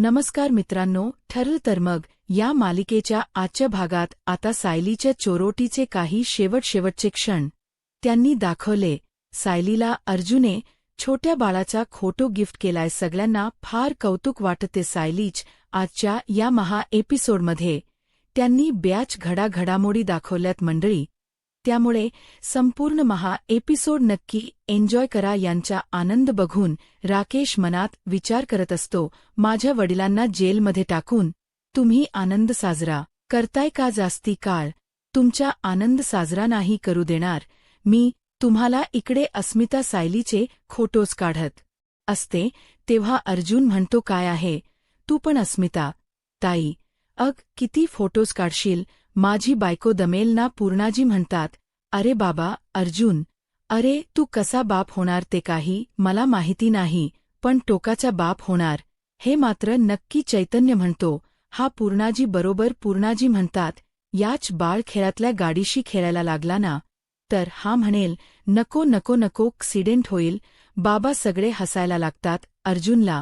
नमस्कार मित्रांनो, ठरलं तर मग या मालिकेच्या आजच्या भागात आता सायलीच्या चोरोटीचे काही शेवटचे क्षण त्यांनी दाखवले. सायलीला अर्जुने छोट्या बाळाचा फोटो गिफ्ट केलाय. सगळ्यांना फार कौतुक वाटते. सायलीच आजच्या या एपिसोडमध्ये त्यांनी बॅच घडामोडी दाखवल्यात मंडळी. त्यामुळे संपूर्ण एपिसोड नक्की एन्जॉय करा. यांचा आनंद बघून राकेश मनात विचार करत असतो, माझ्या वडिलांना जेलमध्ये टाकून तुम्ही आनंद साजरा करताय का? जास्ती काळ तुमचा आनंद साजरा नाही करू देणार मी. तुम्हाला इकडे अस्मिता सायलीचे फोटोज काढत असते तेव्हा अर्जुन म्हणतो, काय आहे तू पण अस्मिता ताई? किती फोटोज काढशील? माझी बायको दमेल ना. पूर्णाजी म्हणतात, अरे बाबा अर्जुन, अरे तू कसा बाप होणार ते काही मला माहिती नाही, पण टोकाचा बाप होणार हे मात्र नक्की. चैतन्य म्हणतो, हा पूर्णाजी बरोबर. पूर्णाजी म्हणतात, याच बाळ खेळातल्या गाडीशी खेळायला लागला ना तर हा म्हणेल, नको नको नको ॲक्सिडेंट होईल. बाबा सगळे हसायला लागतात अर्जुनला.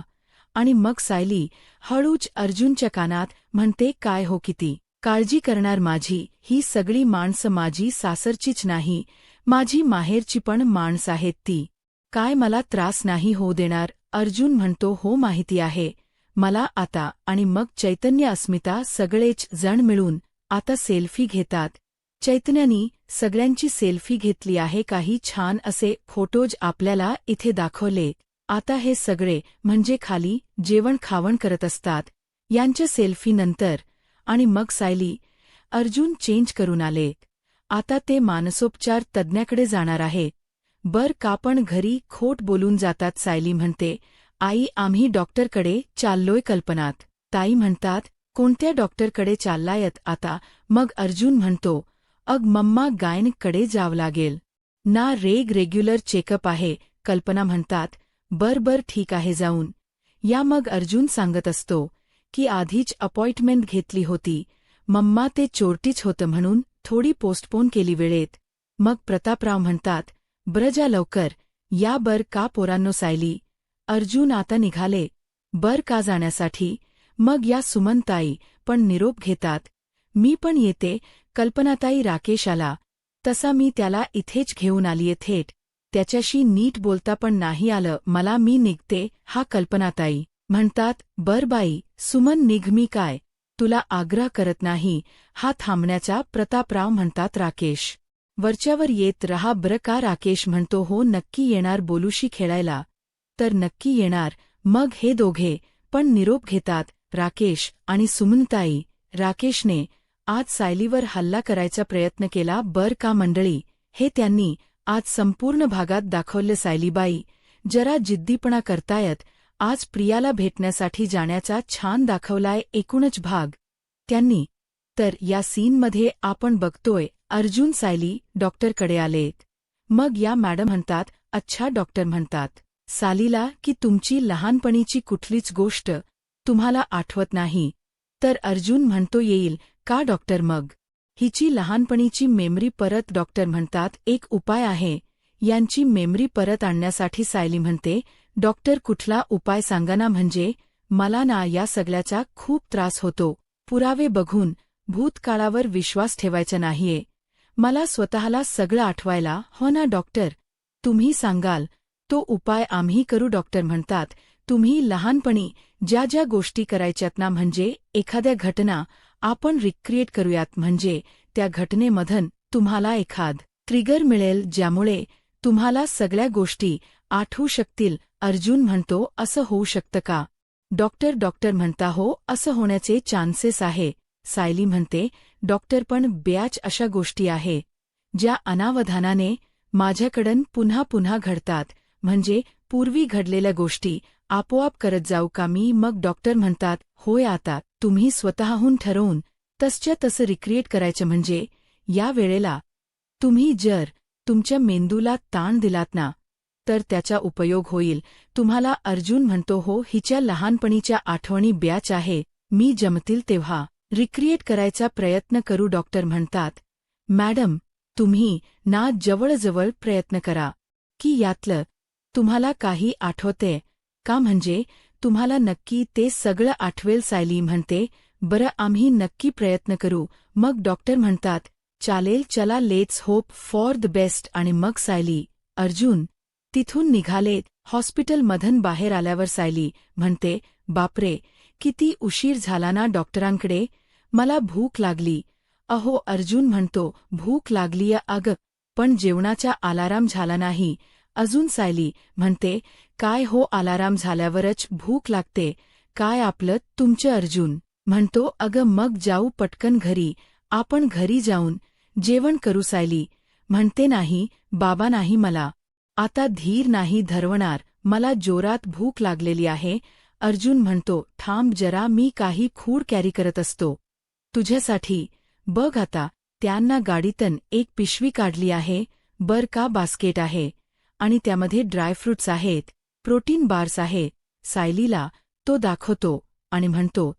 आणि मग सायली हळूच अर्जुनच्या कानात म्हणते, काय हो, किती काळजी करणार माझी? ही सगळी माणसं माझी सासरचीच नाही, माझी माहेरची पण माणसं आहेत ती. काय मला त्रास नाही होऊ देणार? अर्जुन म्हणतो, हो माहिती आहे मला आता. आणि मग चैतन्य अस्मिता सगळेच जण मिळून आता सेल्फी घेतात. चैतन्यानी सगळ्यांची सेल्फी घेतली आहे. काही छान असे फोटोज आपल्याला इथे दाखवले. आता हे सगळे म्हणजे खाली जेवण खावण करत असतात यांच्या सेल्फी नंतर. आणि मग सायली अर्जुन चेंज करून आले. आता ते मानसोपचार तज्ज्ञाकडे जाणार आहे. बर का पण घरी खोट बोलून जातात. सायली म्हणते, आई आम्ही डॉक्टरकडे चाललोय. कल्पनात ताई म्हणतात, कोणत्या डॉक्टरकडे चाललायत आता? मग अर्जुन म्हणतो, मम्मा गायनकडे जावं लागेल ना. रेग्युलर चेकअप आहे. कल्पना म्हणतात, बर ठीक आहे जाऊन या. मग अर्जुन सांगत असतो की आधीच अपॉइंटमेंट घेतली होती मम्मा, ते चोरटीच होतं म्हणून थोडी पोस्टपोन केली वेळेत. मग प्रतापराव म्हणतात, जा लवकर या. बर का पोरांनो? सायली अर्जुन आता निघाले बर का जाण्यासाठी. मग या सुमनताई पण निरोप घेतात, मी पण येते. कल्पनाताई राकेश आला तसा मी त्याला इथेच घेऊन आलीये थेट. त्याच्याशी नीट बोलता पण नाही आलं मला, मी निघते. हा कल्पनाताई म्हणतात, बर बाई सुमन निघ, मी काय तुला आग्रह करत नाही. हा थांबण्याचा. प्रतापराव म्हणतात, राकेश वरच्यावर येत रहा बर का? राकेश म्हणतो, हो नक्की येणार. बोलूशी खेळायला तर नक्की येणार. मग हे दोघे पण निरोप घेतात, राकेश आणि सुमनताई. राकेशने आज सायलीवर हल्ला करायचा प्रयत्न केला बर का मंडळी. हे त्यांनी आज संपूर्ण भागात दाखवले. सायलीबाई जरा जिद्दीपणा करतायत. आज प्रियाला भेटण्यासाठी जाण्याचा छान दाखवलाय एकूणच भाग त्यांनी. तर या सीनमध्ये आपण बघतोय अर्जुन सायली डॉक्टरकडे आलेत. मग या मॅडम म्हणतात, अच्छा डॉक्टर म्हणतात सालीला की तुमची लहानपणीची कुठलीच गोष्ट तुम्हाला आठवत नाही? तर अर्जुन म्हणतो, येईल का डॉक्टर? मग हिची लहानपणीची मेमरी परत. डॉक्टर म्हणतात, एक उपाय आहे यांची मेमरी परत आणण्यासाठी. सायली म्हणते, डॉक्टर कुठला उपाय सांगा ना. म्हणजे मला ना या सगळ्याचा खूप त्रास होतो. पुरावे बघून भूतकाळावर विश्वास ठेवायचा नाहीये. मला स्वतःला सगळं आठवायला. हो ना डॉक्टर, तुम्ही सांगाल तो उपाय आम्ही करू. डॉक्टर म्हणतात, तुम्ही लहानपणी ज्या ज्या गोष्टी करायच्यात ना, म्हणजे एखाद्या घटना आपण रिक्रिएट करूयात. म्हणजे त्या घटनेमधून तुम्हाला एखाद ट्रिगर मिळेल ज्यामुळे तुम्हाला सगळ्या गोष्टी आठवू शकतील. अर्जुन म्हणतो, असं होऊ शकतं का डॉक्टर? डॉक्टर म्हणता, हो असं होण्याचे चान्सेस आहे. सायली म्हणते, डॉक्टर पण बॅच अशा गोष्टी आहे ज्या अनावधानाने माझ्याकडून पुन्हा पुन्हा घडतात. म्हणजे पूर्वी घडलेल्या गोष्टी आपोआप करत जाऊ का मी? मग डॉक्टर म्हणतात, होय आता तुम्ही स्वतःहून ठरवून तसच्या तसं रिक्रिएट करायचं. म्हणजे या वेळेला तुम्ही जर तुमच्या मेंदूला ताण दिलात ना तर त्याचा उपयोग होईल तुम्हाला. अर्जुन म्हणतो, हो हिच्या लहानपणीच्या आठवणी बॅच आहे, मी जमतील तेव्हा रिक्रिएट करायचा प्रयत्न करू. डॉक्टर म्हणतात, मॅडम तुम्ही ना जवळजवळ प्रयत्न करा की यातलं तुम्हाला काही आठवते का? म्हणजे तुम्हाला नक्की ते सगळं आठवेल सायली म्हणते. बरं, आम्ही नक्की प्रयत्न करू. मग डॉक्टर म्हणतात, चालेल, चला, let's hope for the best. आणि मग सायली, अर्जुन तिथून निघाले. हॉस्पिटलमधून बाहेर आल्यावर सायली म्हणते, बापरे, किती उशीर झाला ना डॉक्टरांकडे. मला भूक लागली. अहो, अर्जुन म्हणतो, भूक लागलीय अगं, पण जेवणाचा अलाराम झाला नाही अजून. सायली म्हणते, काय हो, अलाराम झाल्यावरच भूक लागते काय आपलं तुमचं. अर्जुन म्हणतो, अगं मग जाऊ पटकन घरी. आपण घरी जाऊन जेवण करू. सायली म्हणते, नाही बाबा, नाही, मला आता धीर नाही धरवणार. मला जोरात भूक लागलेली आहे. अर्जुन म्हणतो, थांब जरा, मी काही खूड कॅरी करत असतो तुझ्यासाठी. बघ आता, त्यांना गाडीतून एक पिशवी काढली आहे. बर का, बास्केट आहे आणि त्यामध्ये ड्रायफ्रुट्स आहेत, प्रोटीन बार्स आहे. सायलीला तो दाखवतो आणि म्हणतो,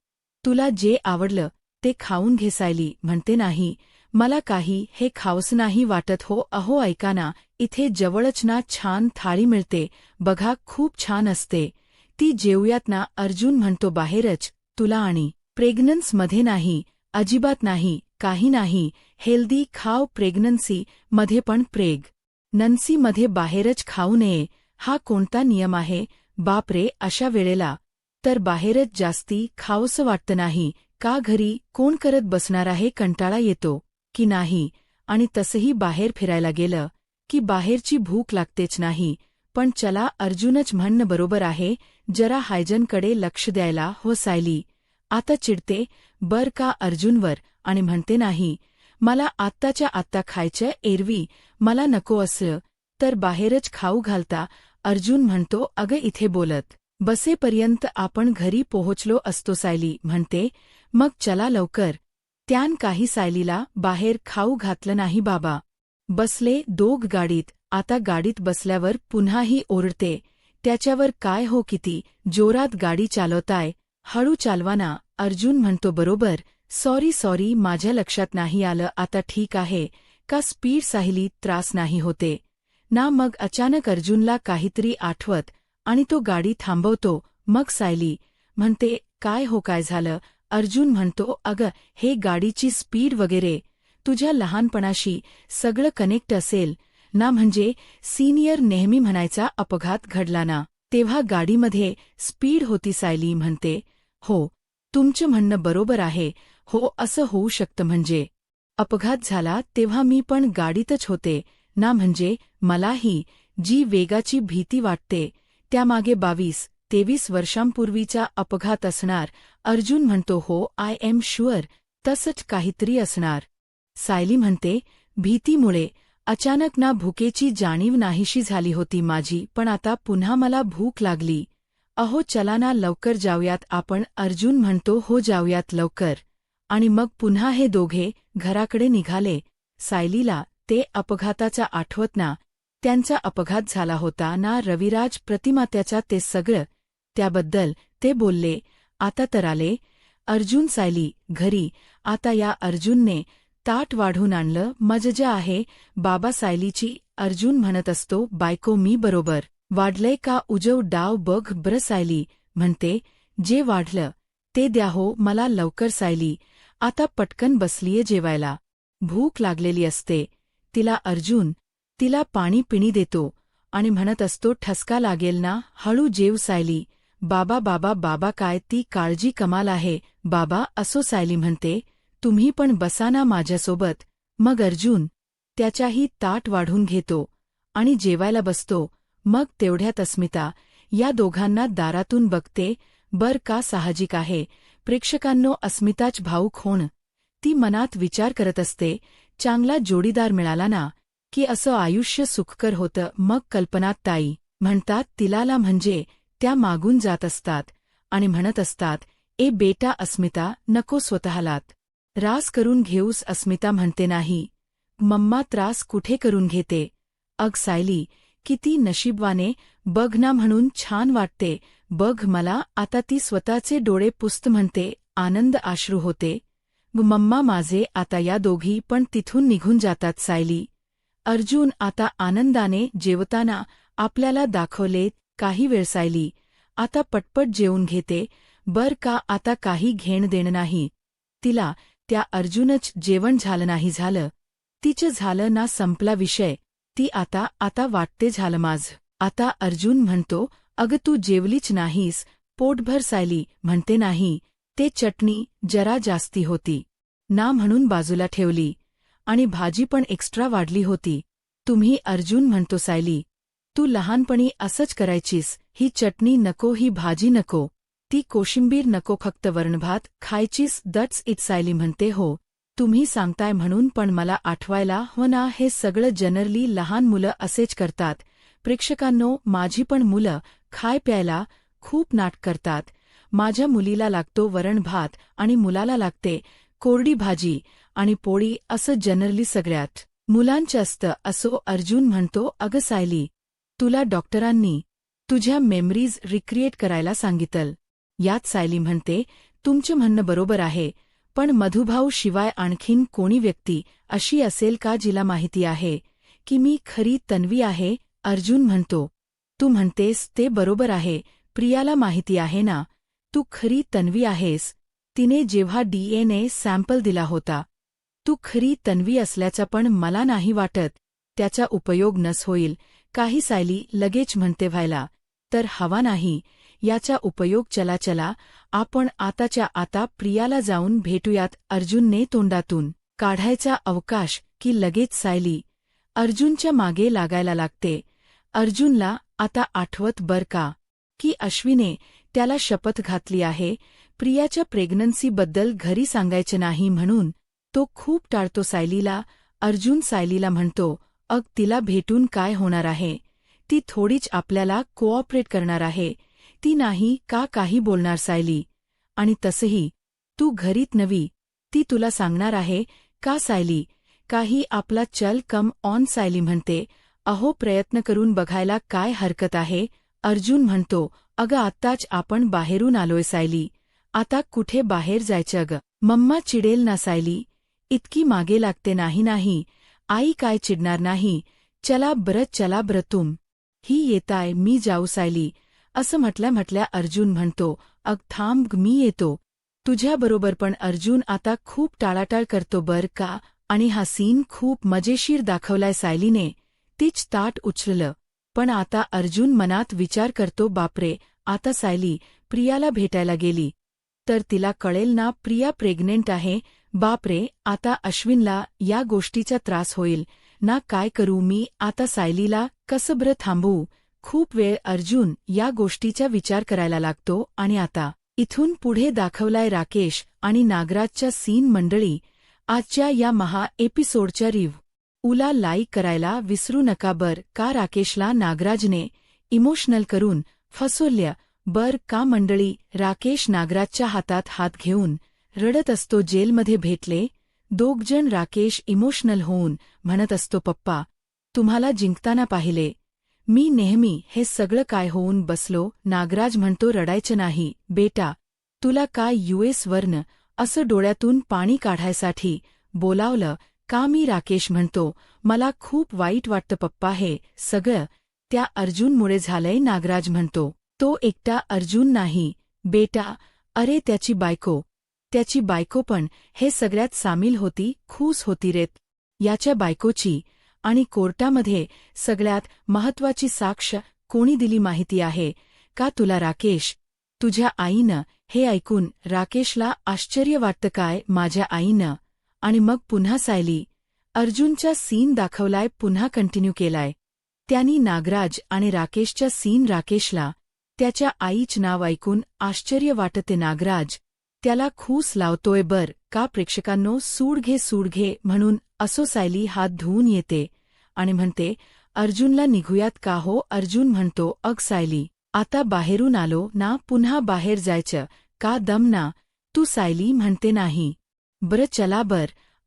तुला जे आवडलं ते खाऊन घे. सायली म्हणते, नाही, मला काही हे खावंसं नाही वाटत हो. अहो ऐका ना, इथे जवळच ना छान थाळी मिळते बघा, खूप छान असते, ती जेवूयात ना. अर्जुन म्हणतो, बाहेरच. तुला आणि प्रेग्नन्समध्ये नाही, अजिबात नाही, काही नाही, हेल्दी खाव. प्रेग्नन्सी मध्ये पण प्रेग्नन्सी मध्ये बाहेरच खाऊ नये, हा कोणता नियम आहे. बापरे, अशा वेळेला तर बाहेरच जास्ती खावंसं वाटतं नाही का. घरी कोण करत बसणार आहे, कंटाळा येतो की नाही. आणि तसंही बाहेर फिरायला गेलं की बाहेरची भूक लागतेच नाही. पण चला, अर्जुनच म्हणणं बरोबर आहे, जरा हायजनकडे लक्ष द्यायला. हो, सायली आता चिडते बर का अर्जुनवर आणि म्हणते, नाही, मला आत्ताच्या आत्ता खायचं, एरवी मला नको असलं तर बाहेरच खाऊ घालता. अर्जुन म्हणतो, अगं इथे बोलत बसेपर्यंत आपण घरी पोहोचलो असतो. सायली म्हणते, मग चला लवकर. त्यान काही सायलीला बाहेर खाऊ घातलं नाही. बाबा बसले दोघ गाडीत. आता गाडीत बसल्यावर पुन्हाही ओरडते, त्याच्यावर काय हो, किती जोरात गाडी चालवताय, हळू चालवाना. अर्जुन म्हणतो, बरोबर, सॉरी, माझ्या लक्षात नाही आलं. आता ठीक आहे का स्पीड. सायली, त्रास नाही होते ना. मग अचानक अर्जुनला काहीतरी आठवत आणि तो गाडी थांबवतो. मग सायली म्हणते, काय हो, काय झालं. अर्जुन म्हणतो, अगं हे गाडीची स्पीड वगैरे तुझ्या लहानपणाशी सगळं कनेक्ट असेल ना. म्हणजे सीनियर नेहमी म्हणायचा, अपघात घडला ना तेव्हा गाडीमध्ये स्पीड होती. सायली म्हणते, हो, तुमचं म्हणणं बरोबर आहे. हो, असं होऊ शकतं. म्हणजे अपघात झाला तेव्हा मी पण गाडीतच होते ना. म्हणजे मलाही जी वेगाची भीती वाटते त्यामागे 22-23 वर्षांपूर्वीचा अपघात असणार. अर्जुन म्हणतो, हो, आय एम शुअर, तसंच काहीतरी असणार. सायली म्हणते, भीतीमुळे अचानक ना भुकेची जाणीव नाहीशी झाली होती माझी, पण आता पुन्हा मला भूक लागली. अहो चला ना, लवकर जाऊयात आपण. अर्जुन म्हणतो, हो, जाऊयात लवकर. आणि मग पुन्हा हे दोघे घराकडे निघाले. सायलीला ते अपघाताचा आठवत ना, त्यांचा अपघात झाला होता ना, रविराज प्रतिमात्याचा, ते सगळं त्याबद्दल ते बोलले. आता तर आले अर्जुन सायली घरी. आता या अर्जुनने ताट वाढून आणलं. मजा आहे बाबा सायलीची. अर्जुन म्हणत असतो, बायको मी बरोबर वाढलंय का, उजव डाव बघ बरं. सायली म्हणते, जे वाढलं ते द्या हो मला लवकर. सायली आता पटकन बसलीये जेवायला, भूक लागलेली असते तिला. अर्जुन तिला पाणी पिणी देतो आणि म्हणत असतो, ठसका लागेल ना, हळू जेव. सायली, बाबा बाबा बाबा, काय ती काळजी कमाल आहे बाबा. असो, सायली म्हणते, तुम्ही पण बसा ना माझ्यासोबत. मग अर्जुन त्याच्याही ताट वाढून घेतो आणि जेवायला बसतो. मग तेवढ्यात अस्मिता या दोघांना दारातून बघते. बर का, साहजिक आहे प्रेक्षकांनो, अस्मिताच भाऊक होणं. ती मनात विचार करत असते, चांगला जोडीदार मिळाला ना की असं आयुष्य सुखकर होतं. मग कल्पनात ताई म्हणतात तिलाला, म्हणजे त्या मागून जात असतात आणि म्हणत असतात, ए बेटा अस्मिता, नको स्वतःलात त्रास करून घेऊस. अस्मिता म्हणते, नाही मम्मा, त्रास कुठे करून घेते. अग सायली, किती नशीबवाने, बघ ना, म्हणून छान वाटते बघ मला. आता ती स्वतःचे डोळे पुसत म्हणते, आनंद अश्रू होते मम्मा माझे. आता या दोघी पण तिथून निघून जातात. सायली अर्जुन आता आनंदाने जेवताना आपल्याला दाखवले. काही वेळ सायली आता पटपट जेवून घेते बर का, आता काही घेण देणं नाही. तिला त्या अर्जुनच जेवण झालं नाही झालं, तिचं झालं ना संपला विषय. ती आता वाटते झालं माझं. आता अर्जुन म्हणतो, अगं तू जेवलीच नाहीस, पोटभर सायली म्हणते नाही, ते चटणी जरा जास्ती होती ना म्हणून बाजूला ठेवली, आणि भाजी पण एक्स्ट्रा वाढली होती. तुम्ही अर्जुन म्हणतो सायली, तू लहानपणी असंच करायचीस, ही चटणी नको, ही भाजी नको, ती कोशिंबीर नको, फक्त वरणभात खायचीस, दट्स इट. सायली म्हणते, हो तुम्ही सांगताय म्हणून, पण मला आठवायला हो ना, हे सगळं जनरली लहान मुलं असेच करतात. प्रेक्षकांनो, माझी पण मुलं खाय प्यायला खूप नाटक करतात. माझ्या मुलीला लागतो वरण भात आणि मुलाला लागते कोरडी भाजी आणि पोळी, असं जनरली सगळ्यात मुलांचं असतं. असो अर्जुन म्हणतो, अगं सायली, तुला डॉक्टरांनी तुझ्या मेमरीज रिक्रिएट करायला सांगितलं. यात सायली म्हणते, तुमचं म्हणणं बरोबर आहे, पण मधुभाऊ शिवाय आणखीन कोणी व्यक्ती अशी असेल का जिला माहिती आहे की मी खरी तन्वी आहे. अर्जुन म्हणतो, तू म्हणतेस ते बरोबर आहे, प्रियाला माहिती आहे ना तू खरी तन्वी आहेस. तिने जेव्हा DNA सॅम्पल दिला होता, तू खरी तन्वी असल्याचा पण मला नाही वाटत त्याचा उपयोग नस होईल काही. सायली लगेच म्हणते, व्हायला तर हवा नाही याचा उपयोग. चला चला, आपण आताच्या आता प्रियाला जाऊन भेटूयात. अर्जुनने तोंडातून काढायचा अवकाश की लगेच सायली अर्जुनच्या मागे लागायला लागते. अर्जुनला आता आठवत बर का की अश्विने त्याला शपथ घातली आहे प्रियाच्या प्रेग्नन्सीबद्दल घरी सांगायचं नाही म्हणून. तो खूप टाळतो सायलीला. अर्जुन सायलीला म्हणतो, अग तिला भेटून काय होणार आहे, ती थोडीच आपल्याला कोऑपरेट करणार आहे, ती नाही का काही बोलणार सायली. आणि तसंही तू घरीत नवी, ती तुला सांगणार आहे का सायली काही. आपला चल कम ऑन. सायली म्हणते, अहो प्रयत्न करून बघायला काय हरकत आहे. अर्जुन म्हणतो, अगं आत्ताच आपण बाहेरून आलोय सायली, आता कुठे बाहेर जायचं अगं, मम्मा चिडेल ना. सायली इतकी मागे लागते, नाही नाही आई काय चिडणार नाही, चला बरं तुम ही येताय, मी जाऊ. सायली असं म्हटल्या अर्जुन म्हणतो, अग थांब मी येतो तुझ्याबरोबर. पण अर्जुन आता खूप टाळाटाळ करतो बर का, आणि हा सीन खूप मजेशीर दाखवलाय सायलीने. तीच ताट उचललं, पण आता अर्जुन मनात विचार करतो, बापरे, आता सायली प्रियाला भेटायला गेली तर तिला कळेल ना प्रिया प्रेग्नेंट आहे. बापरे, आता अश्विनला या गोष्टीचा त्रास होईल ना, काय करू मी आता, सायलीला कसं बरं थांबवू. खूप वेळ अर्जुन या गोष्टीचा विचार करायला लागतो. आणि आता इथून पुढे दाखवलाय राकेश आणि नागराजच्या सीन. मंडळी, आजच्या या एपिसोडच्या रिव्ह्यूला लाईक करायला विसरू नका बर का. राकेशला नागराजने इमोशनल करून फसवल्या बर का. मंडळी, राकेश नागराजच्या हातात हात घेऊन रडत असतो. जेलमध्ये भेटले दोघजण. राकेश इमोशनल होऊन म्हणत असतो, पप्पा तुम्हाला जिंकताना पाहिले मी, नेहमी हे सगळं काय होऊन बसलो. नागराज म्हणतो, रडायचं नाही बेटा, तुला काय US वरनं असं डोळ्यातून पाणी काढायसाठी बोलावलं का मी. राकेश म्हणतो, मला खूप वाईट वाटतं पप्पा, हे सगळं त्या अर्जुनमुळे झालंय. नागराज म्हणतो, तो एकटा अर्जुन नाही बेटा, अरे त्याची बायको पण हे सगळ्यात सामील होती, खूस होती रेत याच्या बायकोची. आणि कोर्टामध्ये सगळ्यात महत्वाची साक्ष कोणी दिली माहिती आहे का तुला राकेश, तुझ्या आईनं. हे ऐकून राकेशला आश्चर्य वाटतं, काय माझ्या आईनं. आणि मग पुन्हा सायली अर्जुनचा सीन दाखवलाय, पुन्हा कंटिन्यू केलाय. त्यांनी नागराज आणि राकेशच्या सीन. राकेशला त्याच्या आईचं नाव ऐकून आश्चर्य वाटते. नागराज त्याला खूस लावतोय बर का. प्रेक्षकांनो, सूड घे म्हणून असो. सायली हात धुवून येते आणि म्हणते, अर्जुनला निघूयात का हो. अर्जुन म्हणतो, अग सायली आता बाहेरून आलो ना, पुन्हा बाहेर जायचं का दम ना तू. सायली म्हणते, नाही बरं चला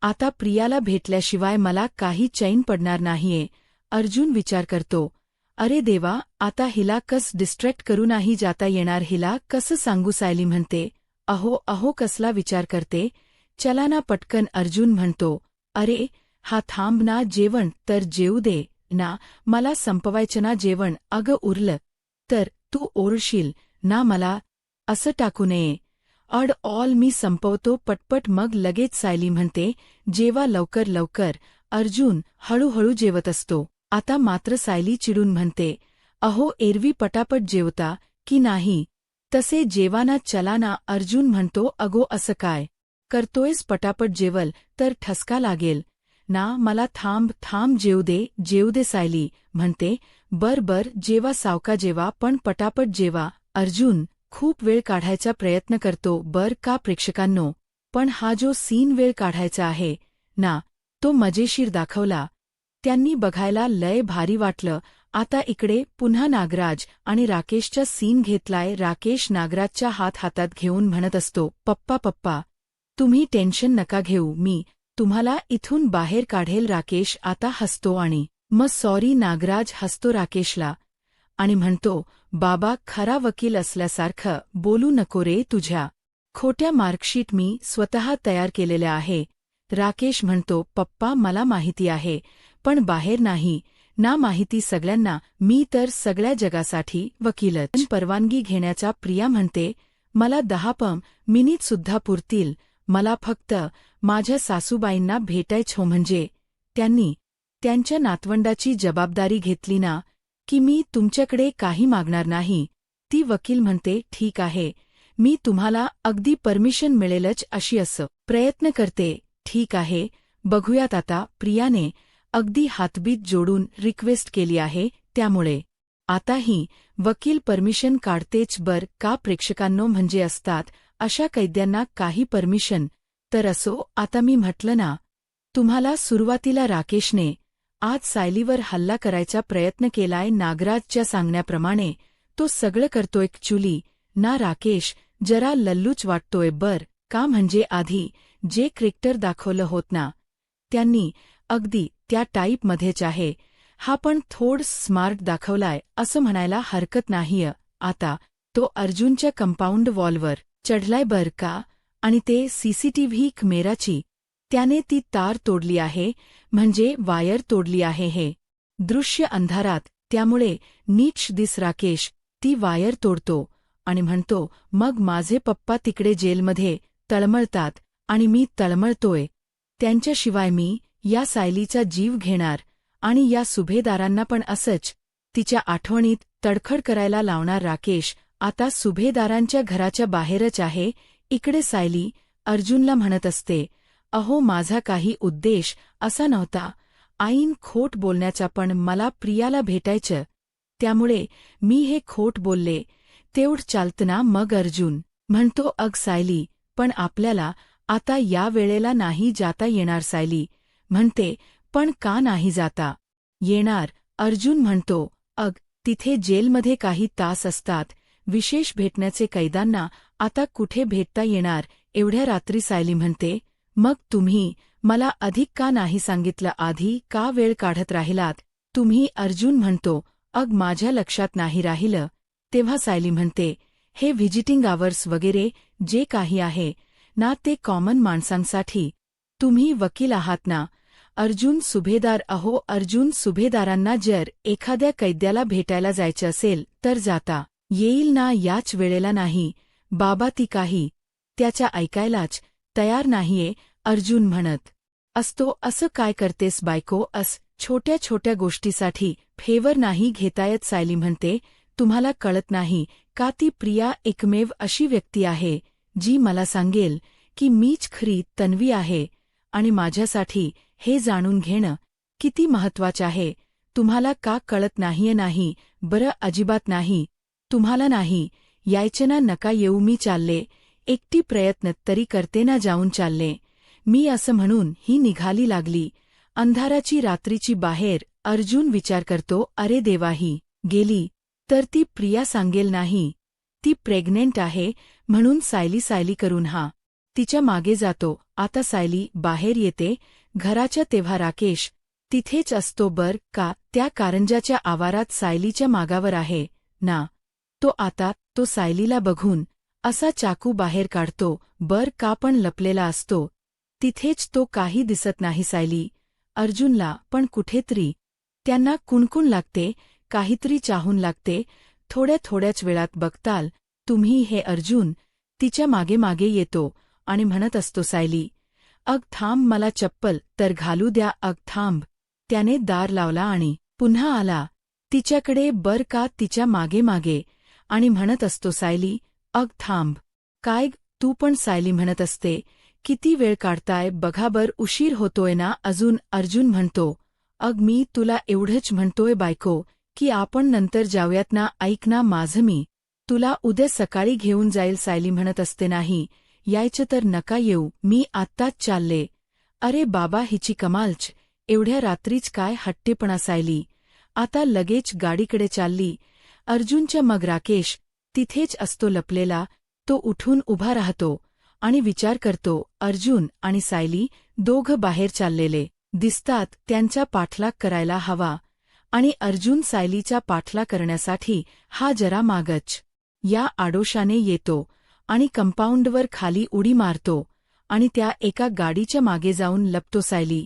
आता प्रियाला भेटल्याशिवाय मला काही चैन पडणार नाहीये. अर्जुन विचार करतो, अरे देवा, आता हिला कस डिस्ट्रॅक्ट करू नाही जाता येणार, हिला कसं सांगू. सायली म्हणते, अहो कसला विचार करते, चला ना पटकन. अर्जुन म्हणतो, अरे हा थांब ना, जेवण तर जेवू दे ना, मला संपवायचं ना जेवण. अगं उरलं तर तू ओरडशील ना मला असं टाकू नये. ऑल मी संपवतो पटपट. मग लगेच सायली म्हणते, जेवा लवकर लवकर. अर्जुन हळूहळू जेवत असतो. आता मात्र सायली चिडून म्हणते, अहो एरवी पटापट जेवता की नाही? तसे जेवाना चला ना. अर्जुन म्हणतो, अगो असं काय करतोयस? पटापट जेवल तर ठसका लागेल ना. मला थांब जेवू दे. सायली म्हणते, बर जेवा सावका जेवा, पण पटापट जेवा. अर्जुन खूप वेळ काढायचा प्रयत्न करतो बर का प्रेक्षकांनो, पण हा जो सीन वेळ काढायचा आहे ना, तो मजेशीर दाखवला त्यांनी, बघायला लय भारी वाटलं. आता इकडे पुन्हा नागराज आणि राकेशचा सीन घेतलाय. राकेश नागराजच्या हातात घेऊन म्हणत असतो, पप्पा तुम्ही टेन्शन नका घेऊ, मी तुम्हाला इथून बाहेर काढेल. राकेश आता हसतो आणि मग सॉरी. नागराज हसतो राकेशला आणि म्हणतो, बाबा खरा वकील असल्यासारखं बोलू नको रे. तुझ्या खोट्या मार्कशीट मी स्वतः तयार केलेल्या आहे. राकेश म्हणतो, पप्पा मला माहिती आहे, पण बाहेर नाही ना माहिती सगळ्यांना. मी तर सगळ्या जगासाठी वकीलच. परवानगी घेण्याचा प्रिया म्हणते, मला 10 मिनिट सुद्धा पुरतील. मला फक्त माझ्या सासूबाईंना भेटायचं. म्हणजे त्यांनी त्यांच्या नातवंडाची जबाबदारी घेतली ना की मी तुमच्याकडे काही मागणार नाही. ती वकील म्हणते, ठीक आहे, मी तुम्हाला अगदी परमिशन मिळेलच अशी असं प्रयत्न करते. ठीक आहे, बघूयात आता. प्रियाने अगदी हातबीत जोडून रिक्वेस्ट केली आहे, त्यामुळे आताही वकील परमिशन काढतेच बर का प्रेक्षकांनो. म्हणजे असतात अशा कैद्यांना काही परमिशन तर असो. आता मी म्हटलं ना तुम्हाला सुरुवातीला, राकेशने आज सायलीवर हल्ला करायचा प्रयत्न केलाय. नागराजच्या सांगण्याप्रमाणे तो सगळं करतोय ॲक्च्युली ना. राकेश जरा लल्लूच वाटतोय बर का. म्हणजे आधी जे कॅरेक्टर दाखवलं होत ना त्यांनी अगदी त्या टाईपमध्येच आहे. हा पण थोडं स्मार्ट दाखवलाय असं म्हणायला हरकत नाहीय. आता तो अर्जुनच्या कंपाऊंड वॉलवर चढलाय बर का, आणि ते सीसीटीव्ही कॅमेराची त्याने ती तार तोडली आहे, म्हणजे वायर तोडली आहे. हे दृश्य अंधारात, त्यामुळे नीट दिस. राकेश ती वायर तोडतो आणि म्हणतो, मग माझे पप्पा तिकडे जेलमध्ये तळमळतात आणि मी तळमळतोय त्यांच्याशिवाय. मी या सायलीचा जीव घेणार आणि या सुभेदारांना पण असंच तिच्या आठवणीत तडखड करायला लावणार. राकेश आता सुभेदारांच्या घराच्या बाहेरच आहे. इकडे सायली अर्जुनला म्हणत असते, अहो माझा काही उद्देश असा नव्हता आईन खोट बोलण्याचा, पण मला प्रियाला भेटायचं त्यामुळे मी हे खोट बोलले. तेवढं चालतं ना. मग अर्जुन म्हणतो, अग सायली, पण आपल्याला आता या वेळेला नाही जाता येणार. सायली म्हणते, पण का नाही जाता येणार? अर्जुन म्हणतो, अग तिथे जेलमध्ये काही तास असतात विशेष भेटण्याचे कैद्यांना, आता कुठे भेटता येणार एवढ्या रात्री? सायली म्हणते, मग तुम्ही मला अधिक का नाही सांगितलं? आधी का वेळ काढत राहिलात तुम्ही? अर्जुन म्हणतो, अग माझ्या लक्षात नाही राहिलं. तेव्हा सायली म्हणते, हे व्हिजिटिंग आवर्स वगैरे जे काही आहे ना ते कॉमन माणसांसाठी. तुम्ही वकील आहात ना? अर्जुन सुभेदार. अहो अर्जुन, सुभेदारांना जर एखाद्या कैद्याला भेटायला जायचं असेल तर जाता येईल ना. याच वेळेला नाही बाबा, ती काही त्याच्या ऐकायलाच तयार नाहीये. अर्जुन म्हणत असतो, असं काय करतेस बायको? छोट्या छोट्या गोष्टीसाठी फेवर नाही घेता येत. सायली म्हणते, तुम्हाला कळत नाही का? ती प्रिया एकमेव अशी व्यक्ती आहे जी मला सांगेल की मीच खरी तन्वी आहे, आणि माझ्यासाठी हे जाणून घेणं किती महत्वाचं आहे. तुम्हाला का कळत नाहीये? नाही बरं, अजिबात नाही. तुम्हाला नाही यायचं ना, नका येऊ. मी चालले एकटी, प्रयत्न तरी करते ना, जाऊन चालले मी. असं म्हणून ही निघाली लागली अंधाराची रात्रीची बाहेर. अर्जुन विचार करतो, अरे देवा, ही गेली तर ती प्रिया सांगेल नाही ती प्रेग्नेंट आहे म्हणून. सायली करून हा तिच्या मागे जातो. आता सायली बाहेर येते घराच्या, तेव्हा राकेश तिथेच असतो बर का. त्या कारंजाच्या आवारात सायलीच्या मागावर आहे ना तो सायलीला बघून असा चाकू बाहेर काढतो बर का, पण लपलेला असतो तिथेच. तो काही दिसत नाही सायली अर्जुनला, पण कुठेतरी त्यांना कुणकुण लागते, काहीतरी चाहून लागते. थोड्याच वेळात बघताल तुम्ही हे अर्जुन तिच्या मागे मागे येतो आणि म्हणत असतो सायली, अग थांब मला चप्पल तर घालू द्या अग थांब. त्याने दार लावला आणि पुन्हा आला तिच्याकडे बर का तिच्या मागे मागे आणि म्हणत असतो सायली, अग थांब. काय तू पण सायली म्हणत असते, किती वेळ काढताय बघा बर उशीर होतोय ना अजून. अर्जुन म्हणतो, अग मी तुला एवढंच म्हणतोय बायको की आपण नंतर जाऊयात ना. ऐक ना माझं मी तुला उद्या सकाळी घेऊन जाईल. सायली म्हणत असते, नाही यायचं तर नका येऊ, मी आत्ताच चालले. अरे बाबा हिची कमालच, एवढ्या रात्रीच काय हट्टेपणा. सायली आता लगेच गाडीकडे चालली. अर्जुनच्या मग राकेश तिथेच असतो लपलेला. तो उठून उभा राहतो आणि विचार करतो, अर्जुन आणि सायली दोघं बाहेर चाललेले दिसतात, त्यांचा पाठलाग करायला हवा. आणि अर्जुन सायलीचा पाठलाग करण्यासाठी हा जरा मागच या आडोशाने येतो आणि कंपाऊंडवर खाली उडी मारतो आणि त्या एका गाडीच्या मागे जाऊन लपतो. सायली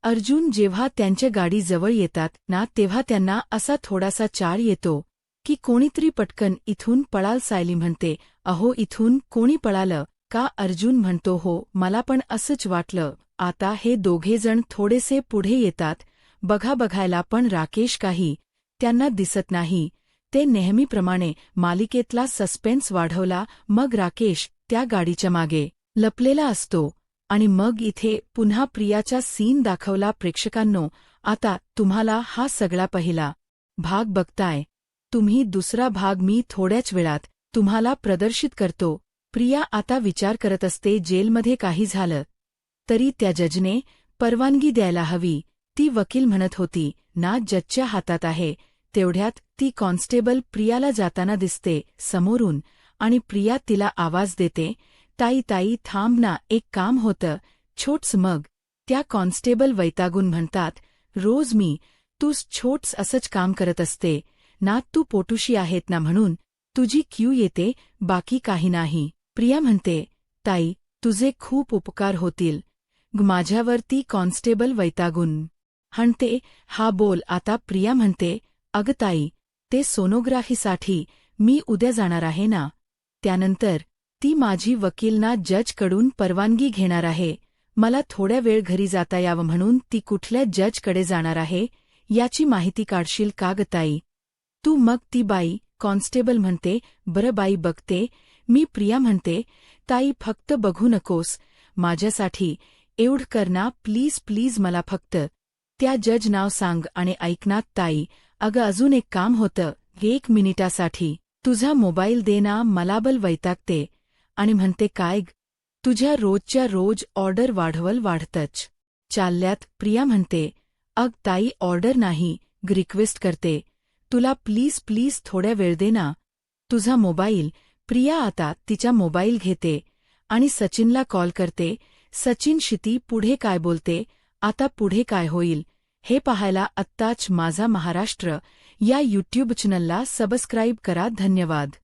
अर्जुन जेव्हा त्यांच्या गाडीजवळ येतात ना तेव्हा त्यांना असा थोडासा चार येतो की कोणीतरी पटकन इथून पळाल. सायली म्हणते, अहो इथून कोणी पळालं का. अर्जुन म्हणतो, हो मला पण असंच वाटलं. आता हे दोघेजण थोडेसे पुढे येतात. बघायला पण राकेश काही त्यांना दिसत नाही. ते नेहमीप्रमाणे मालिकेतला सस्पेन्स वाढवला. मग राकेश त्या गाडीच्या मागे लपलेला असतो आणि मग इथे पुन्हा प्रियाचा सीन दाखवला. प्रेक्षकांनो, आता तुम्हाला हा सगळा पहिला भाग बघताय, तुम्ही दुसरा भाग मी थोड्याच वेळात तुम्हाला प्रदर्शित करतो. प्रिया आता विचार करत असते, जेलमध्ये काही झालं तरी त्या जजने परवानगी द्यायला हवी. ती वकील म्हणत होती ना, जजच्या हातात आहे. तेवढ्यात ती कॉन्स्टेबल प्रियाला जाताना दिसते समोरून आणि प्रिया तिला आवाज देते, ताई ताई थांब ना, एक काम होतं छोट्स. मग त्या कॉन्स्टेबल वैतागून म्हणतात, रोज मी तूच छोट्स असंच काम करत असते ना, तू पोटुशी आहेत ना म्हणून तुझी क्यू येते, बाकी काही नाही. प्रिया म्हणते, ताई तुझे खूप उपकार होतील माझ्यावरती. कॉन्स्टेबल वैतागून हणते, हा बोल आता. प्रिया म्हणते, अगं ताई ते सोनोग्राफीसाठी मी उद्या जाणार आहे ना, त्यानंतर ती माझी वकील ना जजकडून परवानगी घेणार आहे. मला थोड्या वेळ घरी जाता यावं म्हणून ती कुठल्या जजकडे जाणार आहे याची माहिती काढशील का ग ताई तू. मग ती बाई कॉन्स्टेबल म्हणते, बरं बाई बघते मी. प्रिया म्हणते, ताई फक्त बघू नकोस, माझ्यासाठी एवढं कर ना प्लीज प्लीज, मला फक्त त्या जज नाव सांग. आणि ऐकनात ताई, अगं अजून एक काम होतं, 1 मिनिटासाठी तुझा मोबाईल दे ना. मलाबल वैतागते आणि म्हणते, काय ग तुझ्या रोजच्या रोज ऑर्डर वाढतच चालल्यात. प्रिया म्हणते, अग ताई ऑर्डर नाही, रिक्वेस्ट करते तुला, प्लीज प्लीज थोड्या वेळ दे ना तुझा मोबाईल. प्रिया आता तिचा मोबाईल घेते आणि सचिनला कॉल करते. सचिन शिती पुढे काय बोलते, आता पुढे काय होईल हे पाहायला आत्ताच माझा महाराष्ट्र या यूट्यूब चॅनलला सबस्क्राईब करा. धन्यवाद.